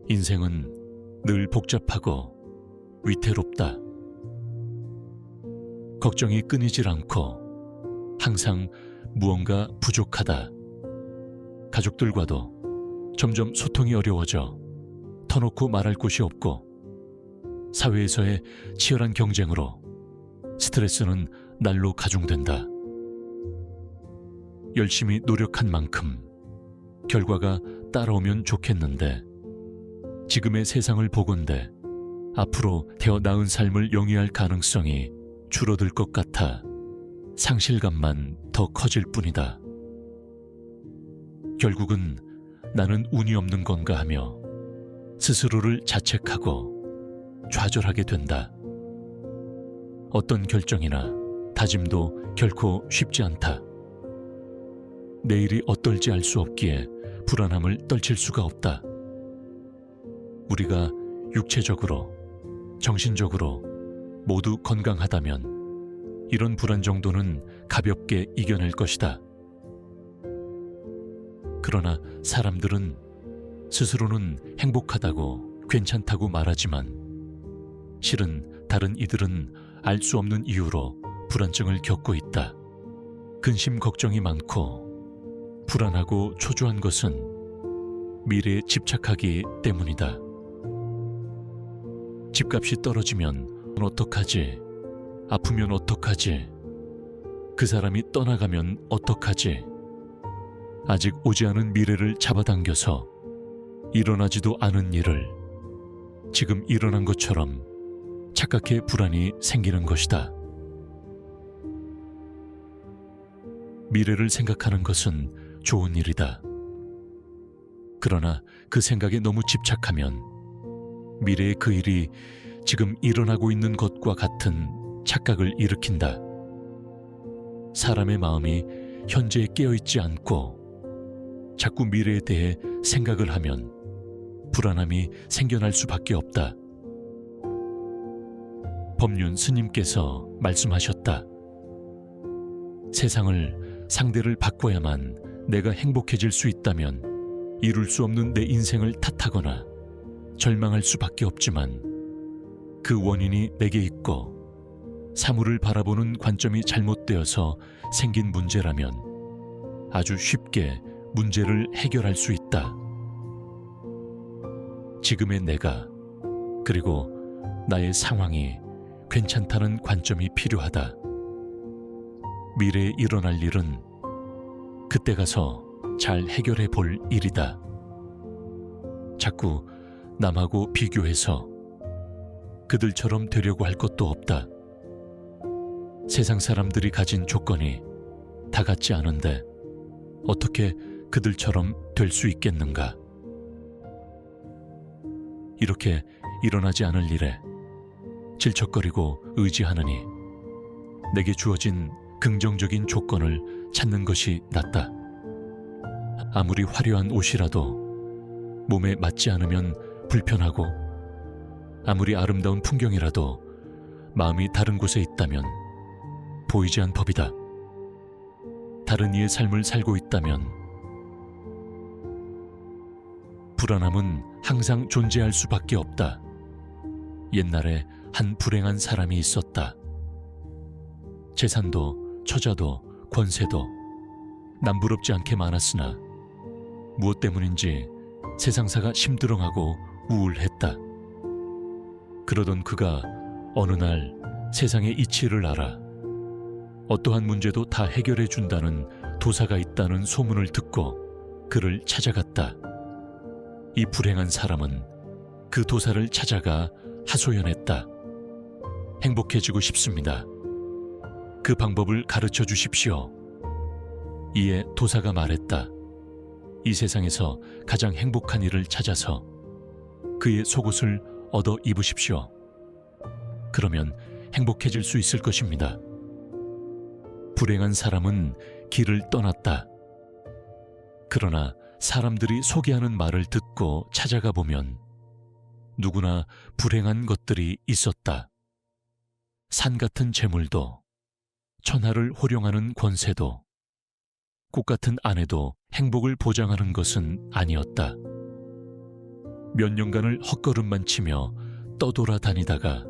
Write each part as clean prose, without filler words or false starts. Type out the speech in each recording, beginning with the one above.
인생은 늘 복잡하고 위태롭다. 걱정이 끊이질 않고 항상 무언가 부족하다. 가족들과도 점점 소통이 어려워져 터놓고 말할 곳이 없고, 사회에서의 치열한 경쟁으로 스트레스는 날로 가중된다. 열심히 노력한 만큼 결과가 따라오면 좋겠는데, 지금의 세상을 보건대 앞으로 더 나은 삶을 영위할 가능성이 줄어들 것 같아 상실감만 더 커질 뿐이다. 결국은 나는 운이 없는 건가 하며 스스로를 자책하고 좌절하게 된다. 어떤 결정이나 다짐도 결코 쉽지 않다. 내일이 어떨지 알 수 없기에 불안함을 떨칠 수가 없다. 우리가 육체적으로, 정신적으로 모두 건강하다면 이런 불안 정도는 가볍게 이겨낼 것이다. 그러나 사람들은 스스로는 행복하다고, 괜찮다고 말하지만 실은 다른 이들은 알 수 없는 이유로 불안증을 겪고 있다. 근심 걱정이 많고 불안하고 초조한 것은 미래에 집착하기 때문이다. 집값이 떨어지면 어떡하지? 아프면 어떡하지? 그 사람이 떠나가면 어떡하지? 아직 오지 않은 미래를 잡아당겨서 일어나지도 않은 일을 지금 일어난 것처럼 착각해 불안이 생기는 것이다. 미래를 생각하는 것은 좋은 일이다. 그러나 그 생각에 너무 집착하면 미래의 그 일이 지금 일어나고 있는 것과 같은 착각을 일으킨다. 사람의 마음이 현재에 깨어있지 않고 자꾸 미래에 대해 생각을 하면 불안함이 생겨날 수밖에 없다. 법륜 스님께서 말씀하셨다. 세상을, 상대를 바꿔야만 내가 행복해질 수 있다면 이룰 수 없는 내 인생을 탓하거나 절망할 수밖에 없지만, 그 원인이 내게 있고 사물을 바라보는 관점이 잘못되어서 생긴 문제라면 아주 쉽게 문제를 해결할 수 있다. 지금의 내가, 그리고 나의 상황이 괜찮다는 관점이 필요하다. 미래에 일어날 일은 그때 가서 잘 해결해 볼 일이다. 자꾸 남하고 비교해서 그들처럼 되려고 할 것도 없다. 세상 사람들이 가진 조건이 다 같지 않은데 어떻게 그들처럼 될 수 있겠는가? 이렇게 일어나지 않을 일에 질척거리고 의지하느니 내게 주어진 긍정적인 조건을 찾는 것이 낫다. 아무리 화려한 옷이라도 몸에 맞지 않으면 불편하고, 아무리 아름다운 풍경이라도 마음이 다른 곳에 있다면 보이지 않는 법이다. 다른 이의 삶을 살고 있다면 불안함은 항상 존재할 수밖에 없다. 옛날에 한 불행한 사람이 있었다. 재산도 처자도 권세도 남부럽지 않게 많았으나 무엇 때문인지 세상사가 심드렁하고 우울했다. 그러던 그가 어느 날 세상의 이치를 알아 어떠한 문제도 다 해결해 준다는 도사가 있다는 소문을 듣고 그를 찾아갔다. 이 불행한 사람은 그 도사를 찾아가 하소연했다. 행복해지고 싶습니다. 그 방법을 가르쳐 주십시오. 이에 도사가 말했다. 이 세상에서 가장 행복한 일을 찾아서 그의 속옷을 얻어 입으십시오. 그러면 행복해질 수 있을 것입니다. 불행한 사람은 길을 떠났다. 그러나 사람들이 소개하는 말을 듣고 찾아가 보면 누구나 불행한 것들이 있었다. 산 같은 재물도, 천하를 호령하는 권세도, 꽃 같은 아내도 행복을 보장하는 것은 아니었다. 몇 년간을 헛걸음만 치며 떠돌아다니다가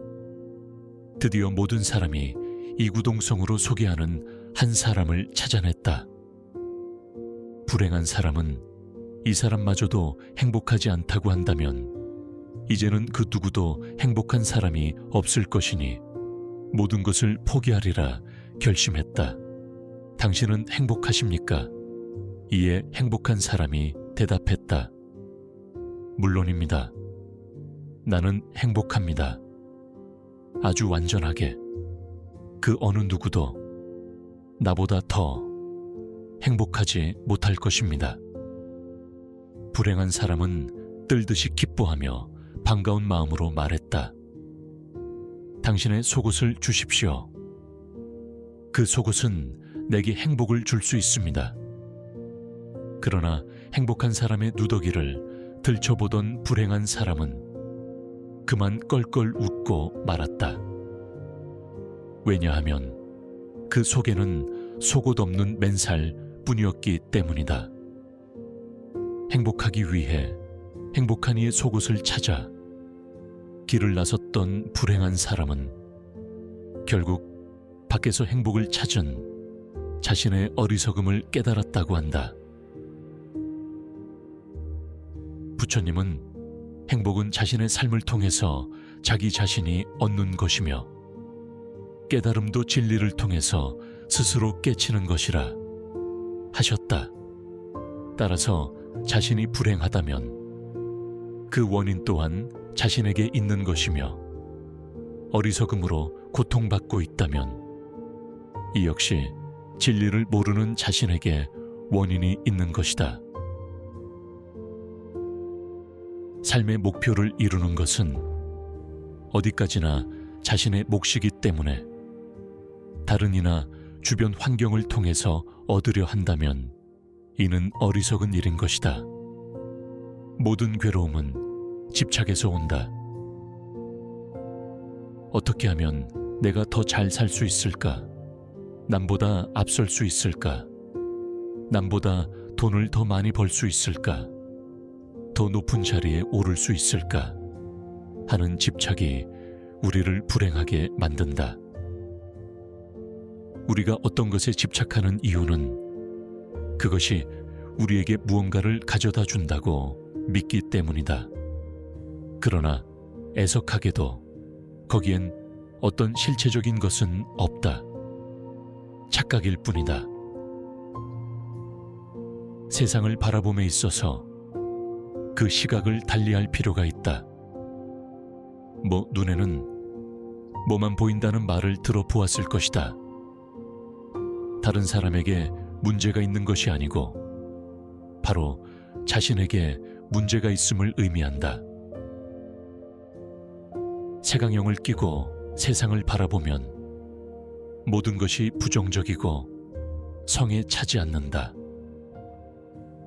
드디어 모든 사람이 이구동성으로 소개하는 한 사람을 찾아냈다. 불행한 사람은 이 사람마저도 행복하지 않다고 한다면 이제는 그 누구도 행복한 사람이 없을 것이니 모든 것을 포기하리라 결심했다. 당신은 행복하십니까? 이에 행복한 사람이 대답했다. 물론입니다. 나는 행복합니다. 아주 완전하게. 그 어느 누구도 나보다 더 행복하지 못할 것입니다. 불행한 사람은 뜰듯이 기뻐하며 반가운 마음으로 말했다. 당신의 속옷을 주십시오. 그 속옷은 내게 행복을 줄 수 있습니다. 그러나 행복한 사람의 누더기를 들춰보던 불행한 사람은 그만 껄껄 웃고 말았다. 왜냐하면 그 속에는 속옷 없는 맨살 뿐이었기 때문이다. 행복하기 위해 행복한 이의 속옷을 찾아 길을 나섰던 불행한 사람은 결국 밖에서 행복을 찾은 자신의 어리석음을 깨달았다고 한다. 부처님은 행복은 자신의 삶을 통해서 자기 자신이 얻는 것이며 깨달음도 진리를 통해서 스스로 깨치는 것이라 하셨다. 따라서 자신이 불행하다면 그 원인 또한 자신에게 있는 것이며 어리석음으로 고통받고 있다면 이 역시 진리를 모르는 자신에게 원인이 있는 것이다. 삶의 목표를 이루는 것은 어디까지나 자신의 몫이기 때문에 다른 이나 주변 환경을 통해서 얻으려 한다면 이는 어리석은 일인 것이다. 모든 괴로움은 집착에서 온다. 어떻게 하면 내가 더 잘 살 수 있을까? 남보다 앞설 수 있을까? 남보다 돈을 더 많이 벌 수 있을까? 더 높은 자리에 오를 수 있을까? 하는 집착이 우리를 불행하게 만든다. 우리가 어떤 것에 집착하는 이유는 그것이 우리에게 무언가를 가져다 준다고 믿기 때문이다. 그러나 애석하게도 거기엔 어떤 실체적인 것은 없다. 착각일 뿐이다. 세상을 바라봄에 있어서 그 시각을 달리할 필요가 있다. 눈에는 뭐만 보인다는 말을 들어보았을 것이다. 다른 사람에게 문제가 있는 것이 아니고 바로 자신에게 문제가 있음을 의미한다. 색안경을 끼고 세상을 바라보면 모든 것이 부정적이고 성에 차지 않는다.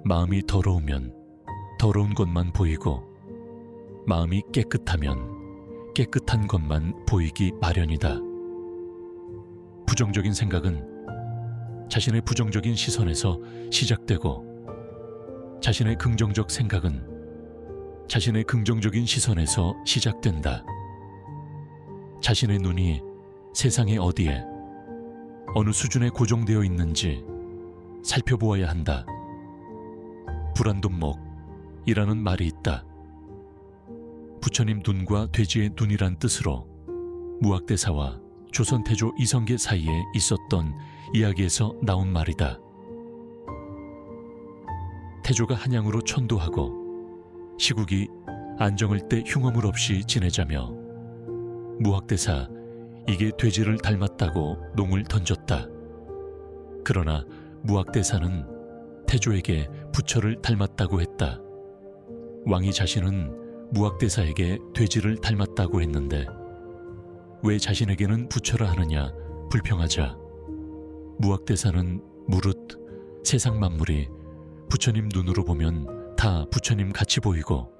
마음이 더러우면 더러운 것만 보이고 마음이 깨끗하면 깨끗한 것만 보이기 마련이다. 부정적인 생각은 자신의 부정적인 시선에서 시작되고 자신의 긍정적 생각은 자신의 긍정적인 시선에서 시작된다. 자신의 눈이 세상의 어디에 어느 수준에 고정되어 있는지 살펴보아야 한다. 불안둔목이라는 말이 있다. 부처님 눈과 돼지의 눈이란 뜻으로 무학대사와 조선태조 이성계 사이에 있었던 이야기에서 나온 말이다. 태조가 한양으로 천도하고 시국이 안정할 때 흉엄을 없이 지내자며 무학대사 이게 돼지를 닮았다고 농을 던졌다. 그러나 무학대사는 태조에게 부처를 닮았다고 했다. 왕이 자신은 무학대사에게 돼지를 닮았다고 했는데 왜 자신에게는 부처라 하느냐 불평하자 무학대사는 무릇 세상 만물이 부처님 눈으로 보면 다 부처님 같이 보이고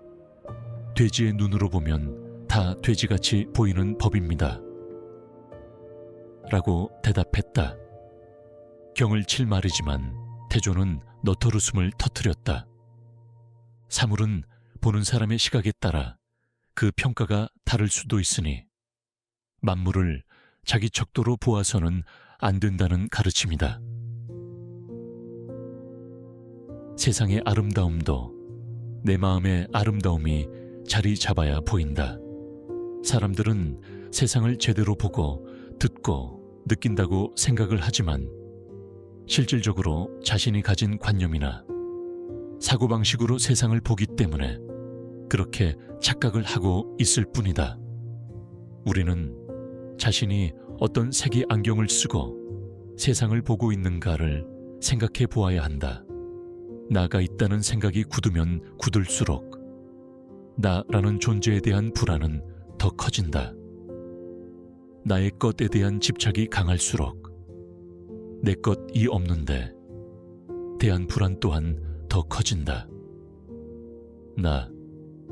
돼지의 눈으로 보면 다 돼지같이 보이는 법입니다. 라고 대답했다. 경을 칠 말이지만 태조는 너털웃음을 터뜨렸다. 사물은 보는 사람의 시각에 따라 그 평가가 다를 수도 있으니 만물을 자기 척도로 보아서는 안 된다는 가르침이다. 세상의 아름다움도 내 마음의 아름다움이 자리 잡아야 보인다. 사람들은 세상을 제대로 보고 듣고 느낀다고 생각을 하지만 실질적으로 자신이 가진 관념이나 사고방식으로 세상을 보기 때문에 그렇게 착각을 하고 있을 뿐이다. 우리는 자신이 어떤 색의 안경을 쓰고 세상을 보고 있는가를 생각해 보아야 한다. 나가 있다는 생각이 굳으면 굳을수록 나라는 존재에 대한 불안은 더 커진다. 나의 것에 대한 집착이 강할수록 내 것이 없는데 대한 불안 또한 더 커진다.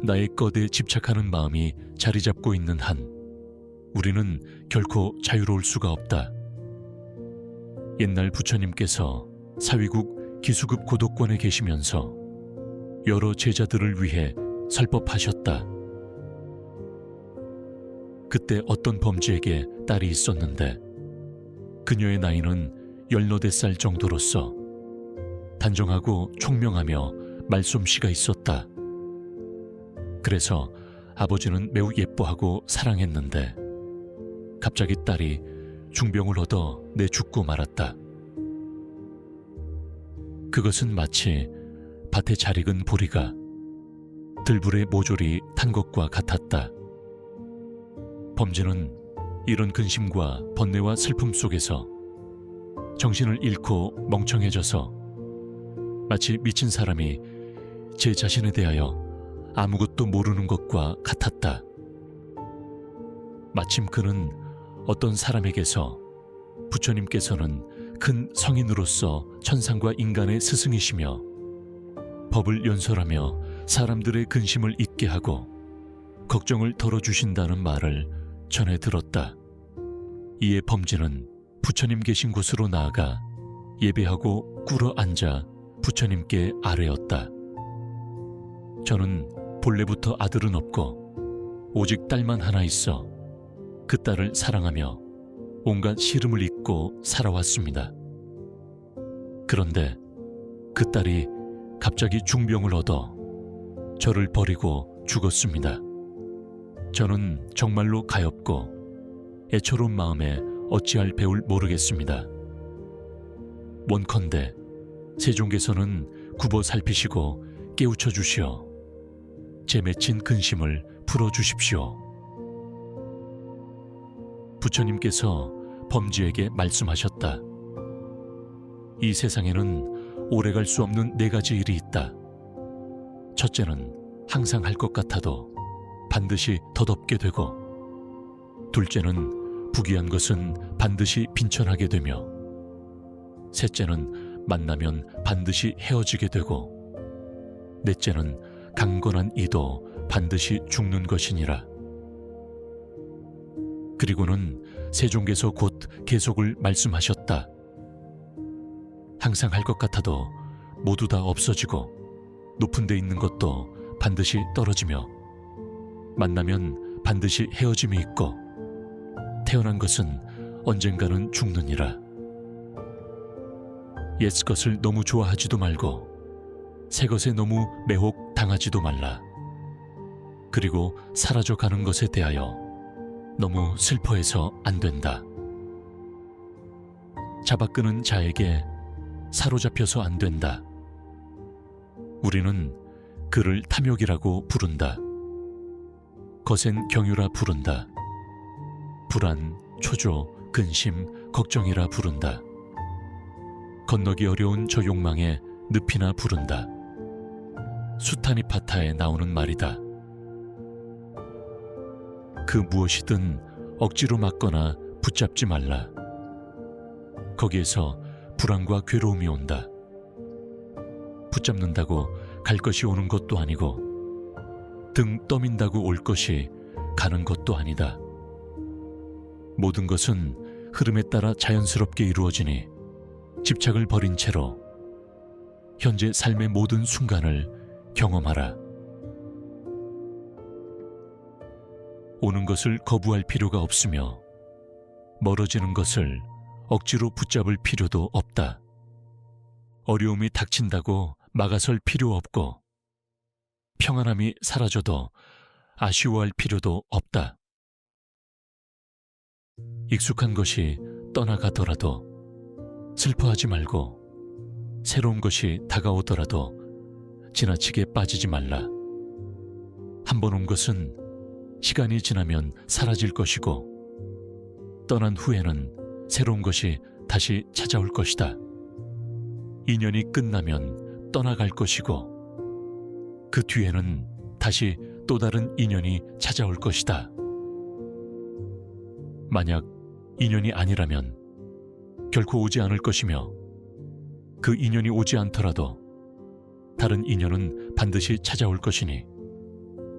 나의 것에 집착하는 마음이 자리 잡고 있는 한 우리는 결코 자유로울 수가 없다. 옛날 부처님께서 사위국 기수급 고독권에 계시면서 여러 제자들을 위해 설법하셨다. 그때 어떤 범지에게 딸이 있었는데 그녀의 나이는 18살 정도로서 단정하고 총명하며 말솜씨가 있었다. 그래서 아버지는 매우 예뻐하고 사랑했는데 갑자기 딸이 중병을 얻어 내죽고 말았다. 그것은 마치 밭에 잘 익은 보리가 들불에 모조리 탄 것과 같았다. 범지는 이런 근심과 번뇌와 슬픔 속에서 정신을 잃고 멍청해져서 마치 미친 사람이 제 자신에 대하여 아무것도 모르는 것과 같았다. 마침 그는 어떤 사람에게서 부처님께서는 큰 성인으로서 천상과 인간의 스승이시며 법을 연설하며 사람들의 근심을 잊게 하고 걱정을 덜어주신다는 말을 전해 들었다. 이에 범지는 부처님 계신 곳으로 나아가 예배하고 꿇어 앉아 부처님께 아뢰었다. 저는 본래부터 아들은 없고 오직 딸만 하나 있어 그 딸을 사랑하며 온갖 시름을 잊고 살아왔습니다. 그런데 그 딸이 갑자기 중병을 얻어 저를 버리고 죽었습니다. 저는 정말로 가엾고 애처로운 마음에 어찌할 배울 모르겠습니다. 원컨대 세종께서는 굽어 살피시고 깨우쳐 주시어 제 맺힌 근심을 풀어주십시오. 부처님께서 범지에게 말씀하셨다. 이 세상에는 오래갈 수 없는 4가지 일이 있다. 첫째는 항상 할 것 같아도 반드시 덧없게 되고, 둘째는 부귀한 것은 반드시 빈천하게 되며, 셋째는 만나면 반드시 헤어지게 되고, 넷째는 강건한 이도 반드시 죽는 것이니라. 그리고는 세종께서 곧 계속을 말씀하셨다. 항상 할 것 같아도 모두 다 없어지고, 높은 데 있는 것도 반드시 떨어지며, 만나면 반드시 헤어짐이 있고, 태어난 것은 언젠가는 죽느니라. 옛 것을 너무 좋아하지도 말고 새 것에 너무 매혹 당하지도 말라. 그리고 사라져가는 것에 대하여 너무 슬퍼해서 안 된다. 잡아끄는 자에게 사로잡혀서 안 된다. 우리는 그를 탐욕이라고 부른다. 거센 경유라 부른다. 불안, 초조, 근심, 걱정이라 부른다. 건너기 어려운 저 욕망에 늪이나 부른다. 수타니파타에 나오는 말이다. 그 무엇이든 억지로 막거나 붙잡지 말라. 거기에서 불안과 괴로움이 온다. 붙잡는다고 갈 것이 오는 것도 아니고, 등 떠민다고 올 것이 가는 것도 아니다. 모든 것은 흐름에 따라 자연스럽게 이루어지니 집착을 버린 채로 현재 삶의 모든 순간을 경험하라. 오는 것을 거부할 필요가 없으며 멀어지는 것을 억지로 붙잡을 필요도 없다. 어려움이 닥친다고 막아설 필요 없고 평안함이 사라져도 아쉬워할 필요도 없다. 익숙한 것이 떠나가더라도 슬퍼하지 말고 새로운 것이 다가오더라도 지나치게 빠지지 말라. 한 번 온 것은 시간이 지나면 사라질 것이고 떠난 후에는 새로운 것이 다시 찾아올 것이다. 인연이 끝나면 떠나갈 것이고 그 뒤에는 다시 또 다른 인연이 찾아올 것이다. 만약 인연이 아니라면 결코 오지 않을 것이며 그 인연이 오지 않더라도 다른 인연은 반드시 찾아올 것이니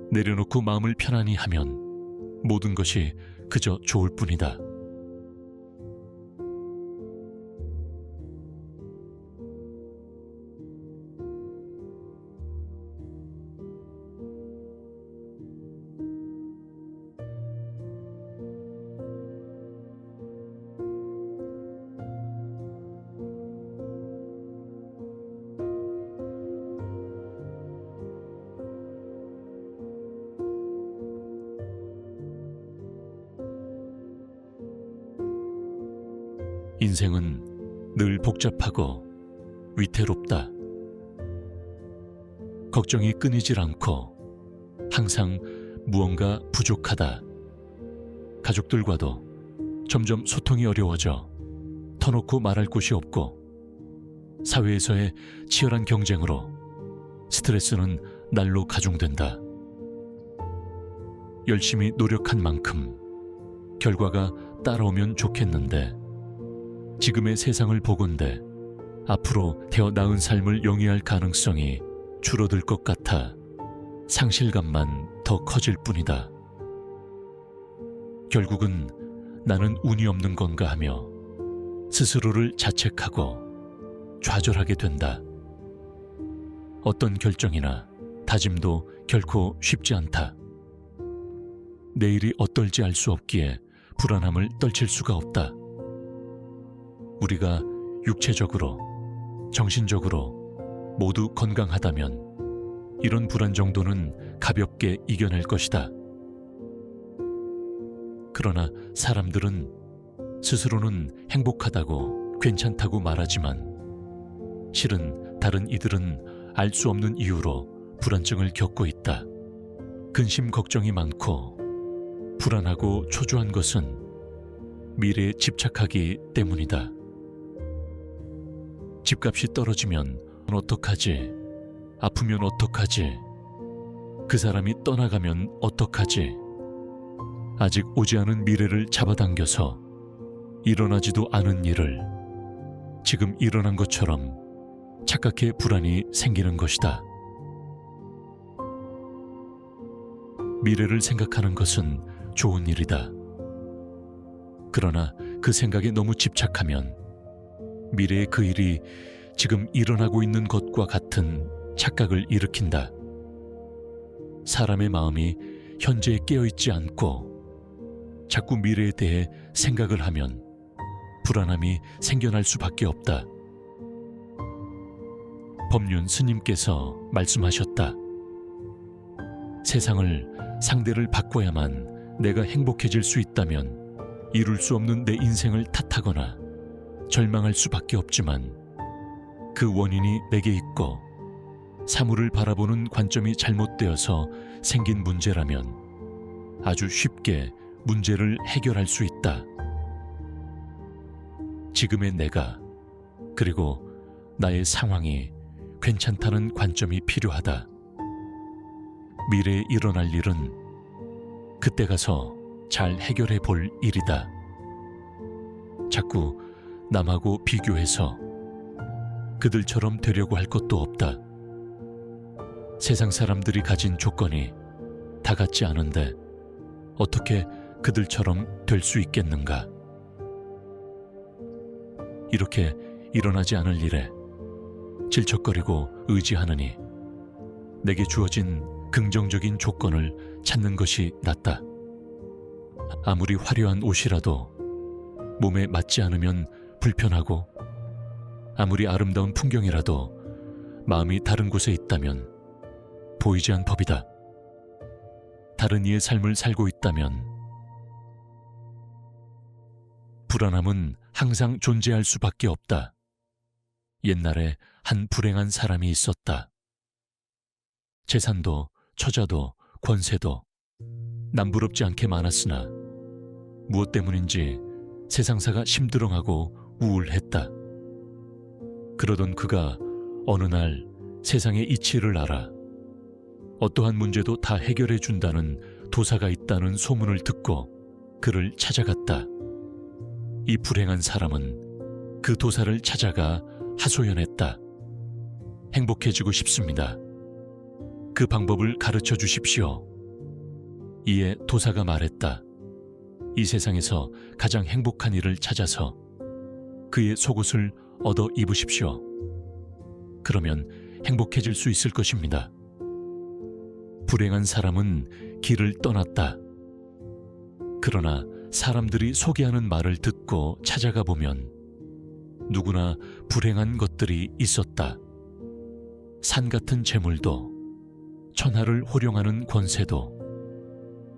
내려놓고 마음을 편안히 하면 모든 것이 그저 좋을 뿐이다. 인생은 늘 복잡하고 위태롭다. 걱정이 끊이질 않고 항상 무언가 부족하다. 가족들과도 점점 소통이 어려워져 터놓고 말할 곳이 없고 사회에서의 치열한 경쟁으로 스트레스는 날로 가중된다. 열심히 노력한 만큼 결과가 따라오면 좋겠는데 지금의 세상을 보건대 앞으로 더 나은 삶을 영위할 가능성이 줄어들 것 같아 상실감만 더 커질 뿐이다. 결국은 나는 운이 없는 건가 하며 스스로를 자책하고 좌절하게 된다. 어떤 결정이나 다짐도 결코 쉽지 않다. 내일이 어떨지 알 수 없기에 불안함을 떨칠 수가 없다. 우리가 육체적으로, 정신적으로 모두 건강하다면 이런 불안 정도는 가볍게 이겨낼 것이다. 그러나 사람들은 스스로는 행복하다고 괜찮다고 말하지만 실은 다른 이들은 알 수 없는 이유로 불안증을 겪고 있다. 근심 걱정이 많고 불안하고 초조한 것은 미래에 집착하기 때문이다. 집값이 떨어지면 어떡하지? 아프면 어떡하지? 그 사람이 떠나가면 어떡하지? 아직 오지 않은 미래를 잡아당겨서 일어나지도 않은 일을 지금 일어난 것처럼 착각해 불안이 생기는 것이다. 미래를 생각하는 것은 좋은 일이다. 그러나 그 생각에 너무 집착하면 미래의 그 일이 지금 일어나고 있는 것과 같은 착각을 일으킨다. 사람의 마음이 현재에 깨어있지 않고 자꾸 미래에 대해 생각을 하면 불안함이 생겨날 수밖에 없다. 법륜 스님께서 말씀하셨다. 세상을 상대를 바꿔야만 내가 행복해질 수 있다면 이룰 수 없는 내 인생을 탓하거나 절망할 수밖에 없지만 그 원인이 내게 있고 사물을 바라보는 관점이 잘못되어서 생긴 문제라면 아주 쉽게 문제를 해결할 수 있다. 지금의 내가 그리고 나의 상황이 괜찮다는 관점이 필요하다. 미래에 일어날 일은 그때 가서 잘 해결해 볼 일이다. 자꾸 남하고 비교해서 그들처럼 되려고 할 것도 없다. 세상 사람들이 가진 조건이 다 같지 않은데 어떻게 그들처럼 될 수 있겠는가? 이렇게 일어나지 않을 일에 질척거리고 의지하느니 내게 주어진 긍정적인 조건을 찾는 것이 낫다. 아무리 화려한 옷이라도 몸에 맞지 않으면 불편하고, 아무리 아름다운 풍경이라도 마음이 다른 곳에 있다면 보이지 않는 법이다. 다른 이의 삶을 살고 있다면 불안함은 항상 존재할 수밖에 없다. 옛날에 한 불행한 사람이 있었다. 재산도 처자도 권세도 남부럽지 않게 많았으나 무엇 때문인지 세상사가 심드렁하고 우울했다. 그러던 그가 어느 날 세상의 이치를 알아 어떠한 문제도 다 해결해 준다는 도사가 있다는 소문을 듣고 그를 찾아갔다. 이 불행한 사람은 그 도사를 찾아가 하소연했다. 행복해지고 싶습니다. 그 방법을 가르쳐 주십시오. 이에 도사가 말했다. 이 세상에서 가장 행복한 일을 찾아서 그의 속옷을 얻어 입으십시오. 그러면 행복해질 수 있을 것입니다. 불행한 사람은 길을 떠났다. 그러나 사람들이 소개하는 말을 듣고 찾아가 보면 누구나 불행한 것들이 있었다. 산 같은 재물도, 천하를 호령하는 권세도,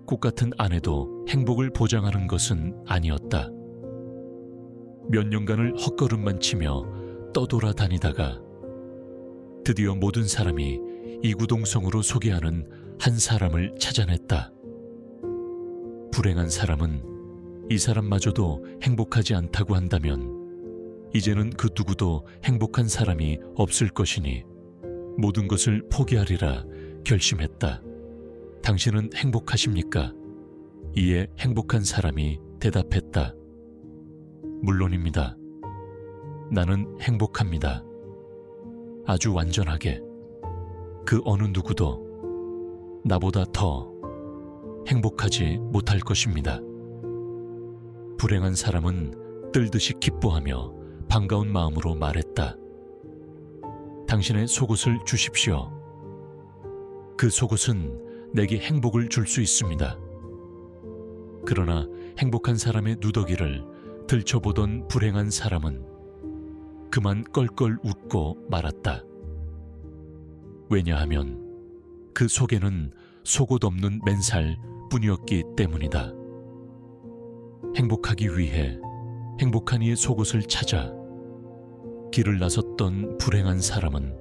꽃 같은 아내도 행복을 보장하는 것은 아니었다. 몇 년간을 헛걸음만 치며 떠돌아다니다가 드디어 모든 사람이 이구동성으로 소개하는 한 사람을 찾아냈다. 불행한 사람은 이 사람마저도 행복하지 않다고 한다면 이제는 그 누구도 행복한 사람이 없을 것이니 모든 것을 포기하리라 결심했다. 당신은 행복하십니까? 이에 행복한 사람이 대답했다. 물론입니다. 나는 행복합니다. 아주 완전하게. 그 어느 누구도 나보다 더 행복하지 못할 것입니다. 불행한 사람은 뜰듯이 기뻐하며 반가운 마음으로 말했다. 당신의 속옷을 주십시오. 그 속옷은 내게 행복을 줄 수 있습니다. 그러나 행복한 사람의 누더기를 들춰보던 불행한 사람은 그만 껄껄 웃고 말았다. 왜냐하면 그 속에는 속옷 없는 맨살 뿐이었기 때문이다. 행복하기 위해 행복한 이의 속옷을 찾아 길을 나섰던 불행한 사람은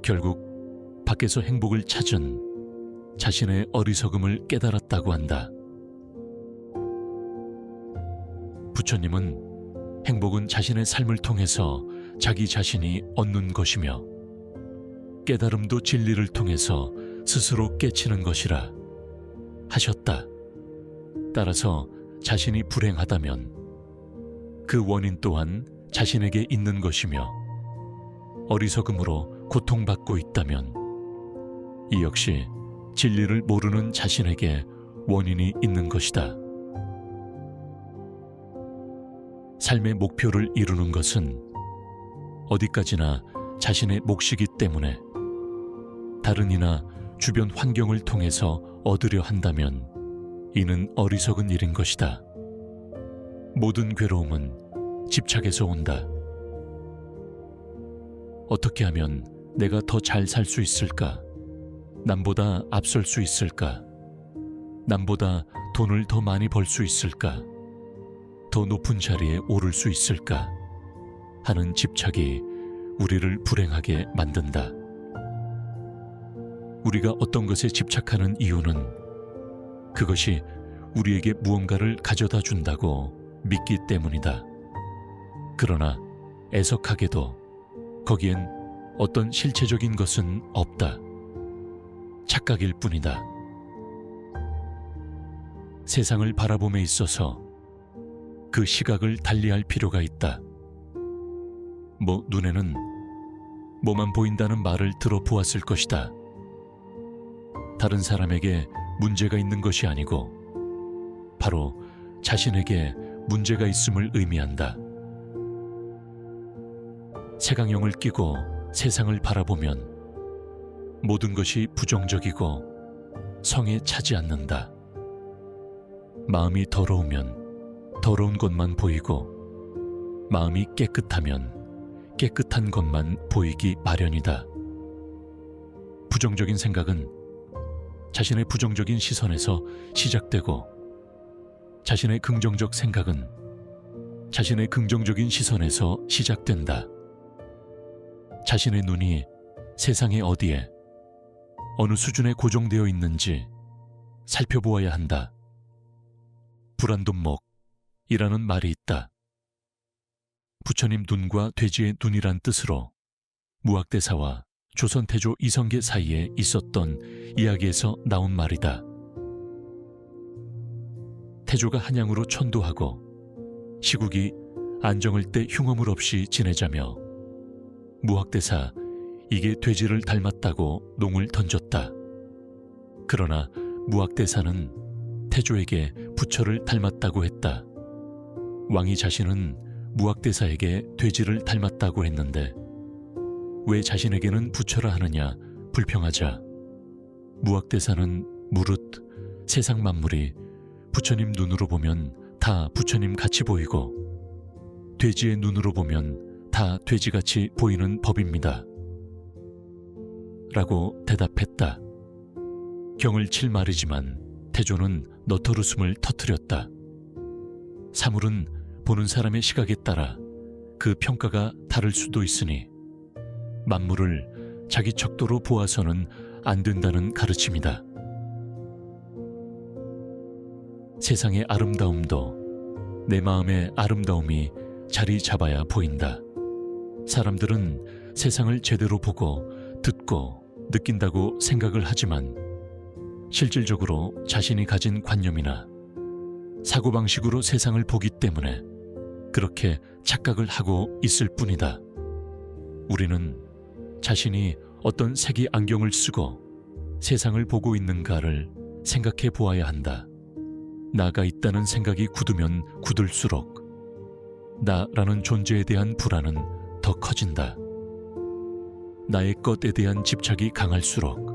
결국 밖에서 행복을 찾은 자신의 어리석음을 깨달았다고 한다. 부처님은 행복은 자신의 삶을 통해서 자기 자신이 얻는 것이며 깨달음도 진리를 통해서 스스로 깨치는 것이라 하셨다. 따라서 자신이 불행하다면 그 원인 또한 자신에게 있는 것이며 어리석음으로 고통받고 있다면 이 역시 진리를 모르는 자신에게 원인이 있는 것이다. 삶의 목표를 이루는 것은 어디까지나 자신의 몫이기 때문에 다른 이나 주변 환경을 통해서 얻으려 한다면 이는 어리석은 일인 것이다. 모든 괴로움은 집착에서 온다. 어떻게 하면 내가 더 잘 살 수 있을까? 남보다 앞설 수 있을까? 남보다 돈을 더 많이 벌 수 있을까? 더 높은 자리에 오를 수 있을까? 하는 집착이 우리를 불행하게 만든다. 우리가 어떤 것에 집착하는 이유는 그것이 우리에게 무언가를 가져다 준다고 믿기 때문이다. 그러나 애석하게도 거기엔 어떤 실체적인 것은 없다. 착각일 뿐이다. 세상을 바라봄에 있어서 그 시각을 달리할 필요가 있다. 눈에는 뭐만 보인다는 말을 들어보았을 것이다. 다른 사람에게 문제가 있는 것이 아니고 바로 자신에게 문제가 있음을 의미한다. 색안경을 끼고 세상을 바라보면 모든 것이 부정적이고 성에 차지 않는다. 마음이 더러우면 더러운 것만 보이고 마음이 깨끗하면 깨끗한 것만 보이기 마련이다. 부정적인 생각은 자신의 부정적인 시선에서 시작되고 자신의 긍정적 생각은 자신의 긍정적인 시선에서 시작된다. 자신의 눈이 세상의 어디에 어느 수준에 고정되어 있는지 살펴보아야 한다. 불안돈목이라는 말이 있다. 부처님 눈과 돼지의 눈이란 뜻으로 무학대사와 조선태조 이성계 사이에 있었던 이야기에서 나온 말이다. 태조가 한양으로 천도하고 시국이 안정할 때 흉엄을 없이 지내자며 무학대사 이게 돼지를 닮았다고 농을 던졌다. 그러나 무학대사는 태조에게 부처를 닮았다고 했다. 왕이 자신은 무학대사에게 돼지를 닮았다고 했는데 왜 자신에게는 부처라 하느냐 불평하자 무학대사는 무릇 세상 만물이 부처님 눈으로 보면 다 부처님 같이 보이고 돼지의 눈으로 보면 다 돼지같이 보이는 법입니다. 라고 대답했다. 경을 칠 말이지만 태조는 너털웃음을 터뜨렸다. 사물은 보는 사람의 시각에 따라 그 평가가 다를 수도 있으니 만물을 자기 척도로 보아서는 안 된다는 가르침이다. 세상의 아름다움도 내 마음의 아름다움이 자리 잡아야 보인다. 사람들은 세상을 제대로 보고 듣고 느낀다고 생각을 하지만 실질적으로 자신이 가진 관념이나 사고방식으로 세상을 보기 때문에 그렇게 착각을 하고 있을 뿐이다. 우리는 자신이 어떤 색의 안경을 쓰고 세상을 보고 있는가를 생각해 보아야 한다. 나가 있다는 생각이 굳으면 굳을수록 나라는 존재에 대한 불안은 더 커진다. 나의 것에 대한 집착이 강할수록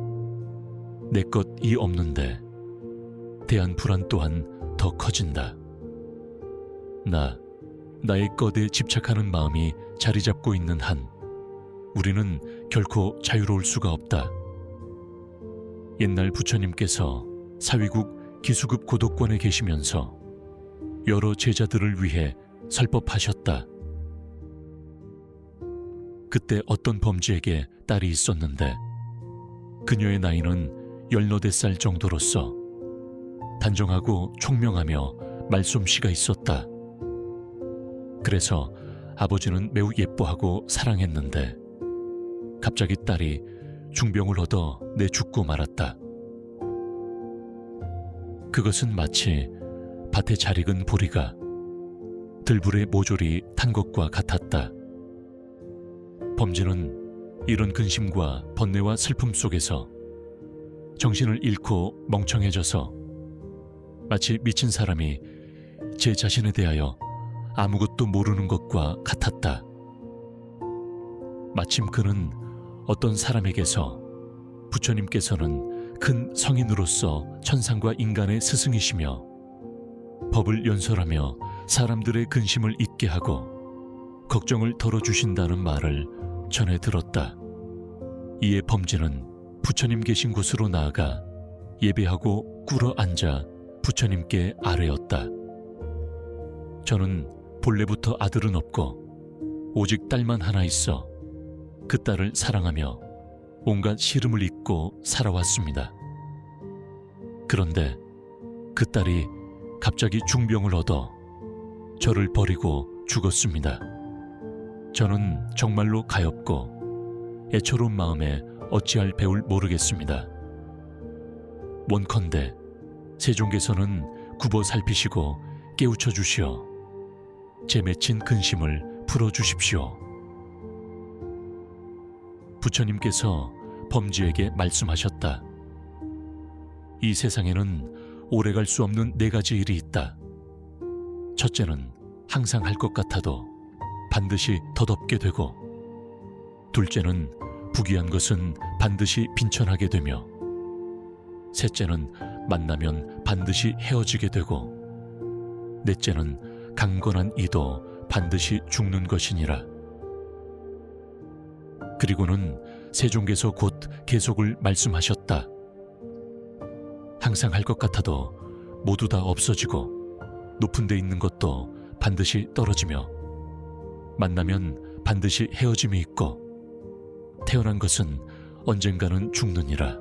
내 것이 없는데 대한 불안 또한 더 커진다. 나의 것에 집착하는 마음이 자리 잡고 있는 한 우리는 결코 자유로울 수가 없다. 옛날 부처님께서 사위국 기수급 고독관에 계시면서 여러 제자들을 위해 설법하셨다. 그때 어떤 범지에게 딸이 있었는데 그녀의 나이는 18살 정도로서 단정하고 총명하며 말솜씨가 있었다. 그래서 아버지는 매우 예뻐하고 사랑했는데 갑자기 딸이 중병을 얻어 내죽고 말았다. 그것은 마치 밭에 잘 익은 보리가 들불에 모조리 탄 것과 같았다. 범지는 이런 근심과 번뇌와 슬픔 속에서 정신을 잃고 멍청해져서 마치 미친 사람이 제 자신에 대하여 아무것도 모르는 것과 같았다. 마침 그는 어떤 사람에게서 부처님께서는 큰 성인으로서 천상과 인간의 스승이시며 법을 연설하며 사람들의 근심을 잊게 하고 걱정을 덜어주신다는 말을 전해 들었다. 이에 범지는 부처님 계신 곳으로 나아가 예배하고 꿇어 앉아 부처님께 아뢰었다. 저는 본래부터 아들은 없고 오직 딸만 하나 있어 그 딸을 사랑하며 온갖 시름을 잊고 살아왔습니다. 그런데 그 딸이 갑자기 중병을 얻어 저를 버리고 죽었습니다. 저는 정말로 가엾고 애처로운 마음에 어찌할 배울 모르겠습니다. 원컨대 세종께서는 굽어 살피시고 깨우쳐 주시어 제 맺힌 근심을 풀어주십시오. 부처님께서 범지에게 말씀하셨다. 이 세상에는 오래갈 수 없는 4가지 일이 있다. 첫째는 항상 할 것 같아도 반드시 덧없게 되고, 둘째는 부귀한 것은 반드시 빈천하게 되며, 셋째는 만나면 반드시 헤어지게 되고, 넷째는 강건한 이도 반드시 죽는 것이니라. 그리고는 세종께서 곧 계속을 말씀하셨다. 항상 할 것 같아도 모두 다 없어지고 높은 데 있는 것도 반드시 떨어지며 만나면 반드시 헤어짐이 있고 태어난 것은 언젠가는 죽느니라.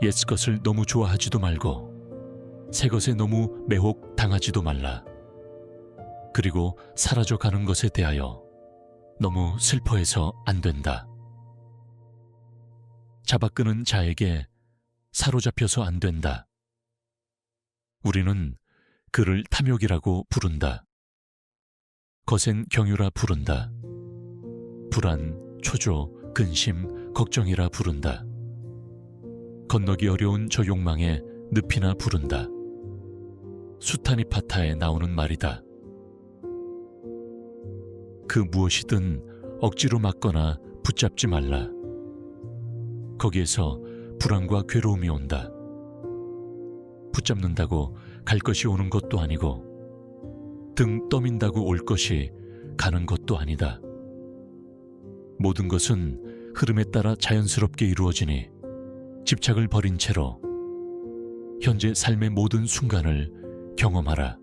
옛 것을 너무 좋아하지도 말고 새 것에 너무 매혹 당하지도 말라. 그리고 사라져가는 것에 대하여 너무 슬퍼해서 안 된다. 잡아끄는 자에게 사로잡혀서 안 된다. 우리는 그를 탐욕이라고 부른다. 거센 경유라 부른다. 불안, 초조, 근심, 걱정이라 부른다. 건너기 어려운 저 욕망에 늪이나 부른다. 수타니파타에 나오는 말이다. 그 무엇이든 억지로 막거나 붙잡지 말라. 거기에서 불안과 괴로움이 온다. 붙잡는다고 갈 것이 오는 것도 아니고 등 떠민다고 올 것이 가는 것도 아니다. 모든 것은 흐름에 따라 자연스럽게 이루어지니 집착을 버린 채로 현재 삶의 모든 순간을 경험하라.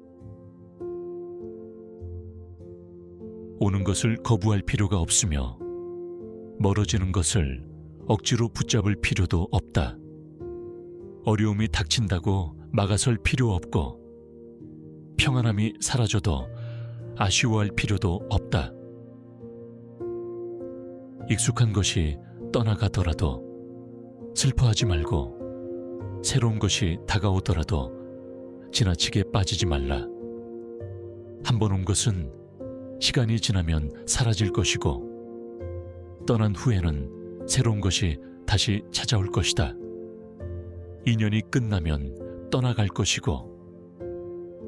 오는 것을 거부할 필요가 없으며 멀어지는 것을 억지로 붙잡을 필요도 없다. 어려움이 닥친다고 막아설 필요 없고 평안함이 사라져도 아쉬워할 필요도 없다. 익숙한 것이 떠나가더라도 슬퍼하지 말고 새로운 것이 다가오더라도 지나치게 빠지지 말라. 한 번 온 것은 시간이 지나면 사라질 것이고 떠난 후에는 새로운 것이 다시 찾아올 것이다. 인연이 끝나면 떠나갈 것이고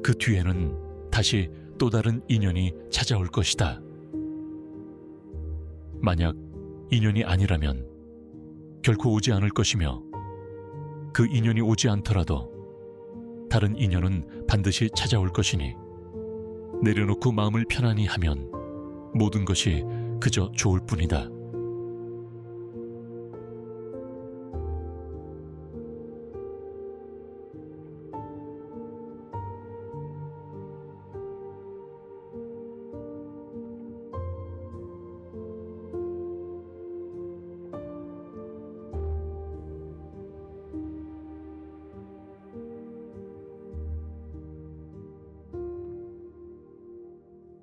그 뒤에는 다시 또 다른 인연이 찾아올 것이다. 만약 인연이 아니라면 결코 오지 않을 것이며 그 인연이 오지 않더라도 다른 인연은 반드시 찾아올 것이니 내려놓고 마음을 편안히 하면 모든 것이 그저 좋을 뿐이다.